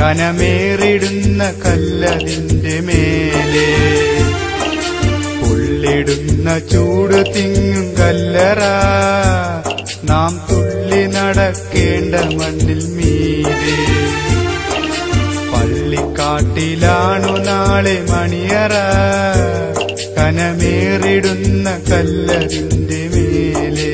കനമേറിടുന്ന കല്ലതിന്റെ മേലെ പൊള്ളിടുന്ന ചൂട് തിങ്ങും കല്ലറ നാം തുള്ളി നടക്കേണ്ട മണ്ണിൽ മീതെ പള്ളിക്കാട്ടിലാണു നാളെ മണിയറ കനമേറിടുന്ന കല്ലതിന്റെ മേലെ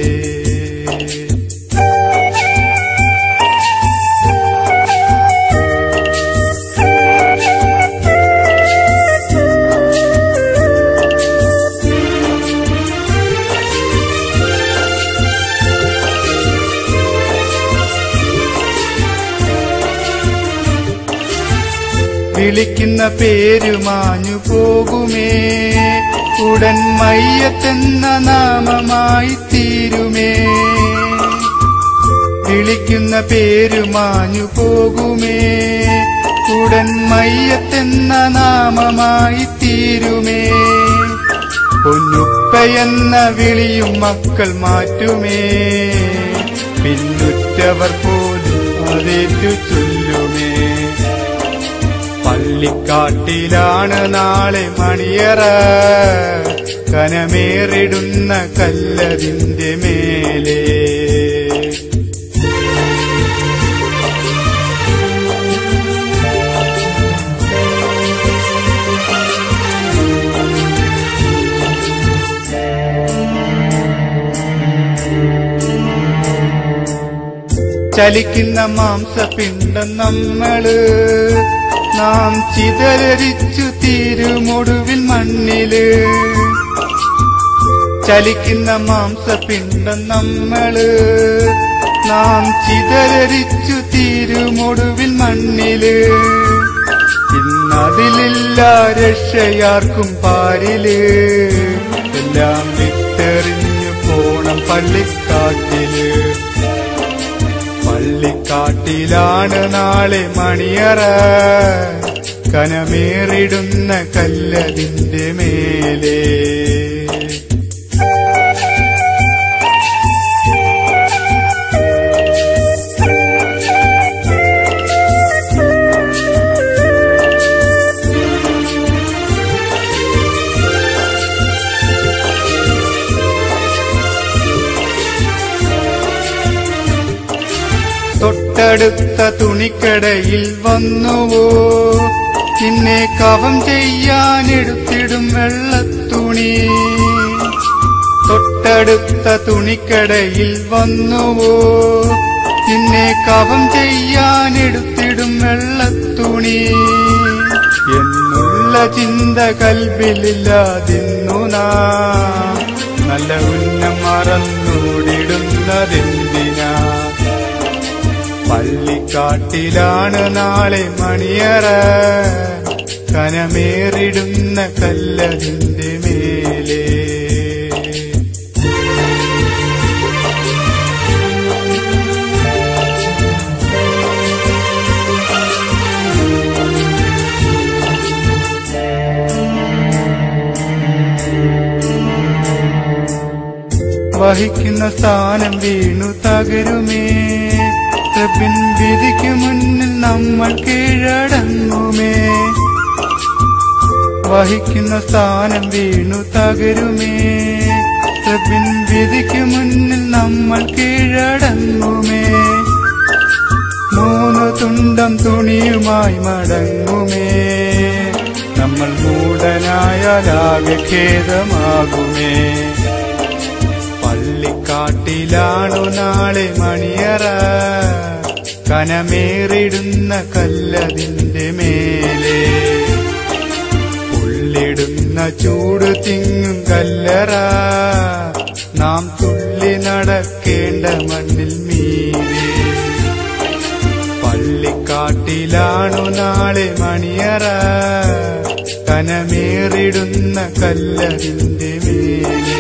വിളിക്കുന്ന പേര് മാഞ്ഞു പോകുമേ ഉടൻ മയ്യത്തെന്ന നാമമായി തീരുമേ വിളിക്കുന്ന പേര് മാഞ്ഞു പോകുമേ ഉടൻ മയ്യത്തെന്ന നാമമായി തീരുമേ പൊന്നുപ്പയെന്ന വിളിയും മക്കൾ മാറ്റുമേ പിന്നുറ്റവർ പോലും അതേറ്റു ചൊല്ലുമേ പള്ളിക്കാട്ടിലാണ് നാളെ മണിയറ കനമേറിടുന്ന കല്ലതിന്റെ മേലെ ചലിക്കുന്ന മാംസപിണ്ഡം നമ്മള് നാം ചിതറിച്ചു തീരുമൊടുവിൽ മണ്ണില് ചലിക്കുന്ന മാംസപിണ്ഡം നമ്മള് നാം ചിതറിച്ചു തീരുമൊടുവിൽ മണ്ണില് ഇന്നതിലില്ല രക്ഷയാർക്കും പാരില് എല്ലാം വിട്ടെറിഞ്ഞു പോണം പള്ളിക്കാട്ടില് പള്ളിക്കാട്ടിലാണ് നാളെ മണിയറ കനമേറിടുന്ന കല്ലതിന്റെ മേലെ തൊട്ടടുത്ത തുണിക്കടയിൽ വന്നുവോ നിന്നെ കവം ചെയ്യാനെടുത്തിടും വെള്ളത്തുണി തൊട്ടടുത്ത തുണിക്കടയിൽ വന്നുവോ നിന്നെ കവം ചെയ്യാനെടുത്തിടും വെള്ളത്തുണി എന്നുള്ള ചിന്ത കൽബിലില്ലാതിന്നു നാം നല്ല ഉന്നം മറന്നൂടിടുന്നതെന്തിനാ പള്ളിക്കാട്ടിലാണ് നാളെ മണിയറ കനമേറിടുന്ന കല്ലതിന്റെ മേലെ വഹിക്കുന്ന സ്ഥാനം വീണു തകരുമേ റബ്ബിൻ വിധിക്ക് മുന്നിൽ നമ്മൾ കീഴടങ്ങുമേ വഹിക്കുന്ന സ്ഥാനം വീണു തകരുമേ റബ്ബിൻ വിധിക്ക് മുന്നിൽ നമ്മൾ കീഴടങ്ങുമേ 3 തുണ്ടം തുണിയുമായി മടങ്ങുമേ നമ്മൾ മൂഢനായാലാകെ ഖേദമാകുമേ പള്ളിക്കാട്ടിലാണു നാളെ മണിയറ കനമേറിടുന്ന കല്ലതിന്റെ മേലെ പൊള്ളിടുന്ന ചൂട് തിങ്ങും കല്ലറ നാം തുള്ളി നടക്കേണ്ട മണ്ണിൽ മീതെ പള്ളിക്കാട്ടിലാണു നാളെ മണിയറ കനമേറിടുന്ന കല്ലതിന്റെ മേലെ